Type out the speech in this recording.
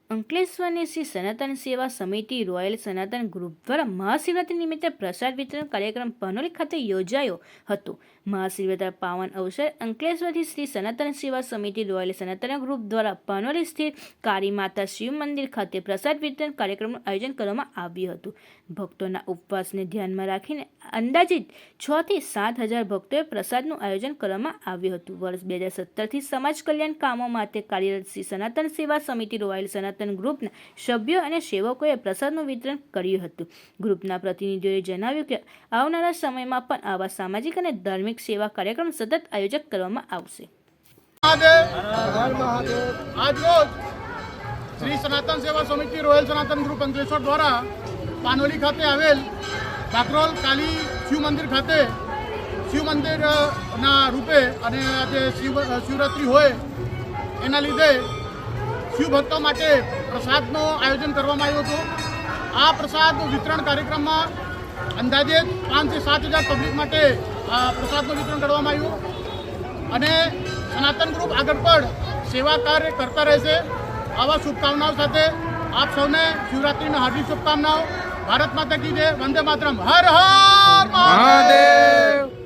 અંકલેશ્વરની શ્રી સનાતન સેવા સમિતિ રોયલ સનાતન ગ્રુપ દ્વારા મહાશિવરાત્રિ નિમિત્તે પ્રસાદ વિતરણ કાર્યક્રમ પાનોલી ખાતે યોજાયો હતો। મહાશિવરાત્રિના પાવન અવસરે અંકલેશ્વરથી શ્રી સનાતન સેવા સમિતિ રોયલ સનાતન ગ્રુપ દ્વારા પાનોલી સ્થિત કાળી માતા શિવ મંદિર ખાતે પ્રસાદ વિતરણ કાર્યક્રમનું આયોજન કરવામાં આવ્યું હતું। ભક્તોના ઉપવાસને ધ્યાનમાં રાખીને અંદાજિત 6 થી 7 હજાર ભક્તોએ પ્રસાદનું આયોજન કરવામાં આવ્યું હતું। વર્ષ 2017થી સમાજ કલ્યાણ કામો માટે કાર્યરત શ્રી સનાતન સેવા સમિતિ રોયલ સનાતન ગ્રુપના સભ્યો અને સેવકોએ પ્રસાદનું વિતરણ કર્યું હતું। ગ્રુપના પ્રતિનિધિઓએ જણાવ્યું કે આવનારા સમયમાં પણ આવા સામાજિક અને ધાર્મિક સેવા કાર્યક્રમ સતત આયોજન કરવામાં આવશે। આજરોજ શ્રી સનાતન સેવા સમિતિ રોયલ સનાતન ગ્રુપ અંકલેશ્વર દ્વારા પાનોલી ખાતે આવેલ બાકરોલ કાલી શિવ મંદિર ખાતે શિવ મંદિરના રૂપે અને આજે શિવરાત્રિ હોય એના લીધે શિવ ભક્તો માટે પ્રસાદનું આયોજન કરવામાં આવ્યું હતું। આ પ્રસાદ વિતરણ કાર્યક્રમમાં અંદાજે 5 થી 7 હજાર પબ્લિક માટે પ્રસાદનું વિતરણ કરવામાં આવ્યું અને સનાતન ગ્રુપ આગળ પણ સેવા કાર્ય કરતા રહેશે। આવા શુભકામનાઓ સાથે આપ સૌને શિવરાત્રિની હાર્દિક શુભકામનાઓ। ભારત માતા કી જય, વંદે માતરમ, હર હર મહાદેવ।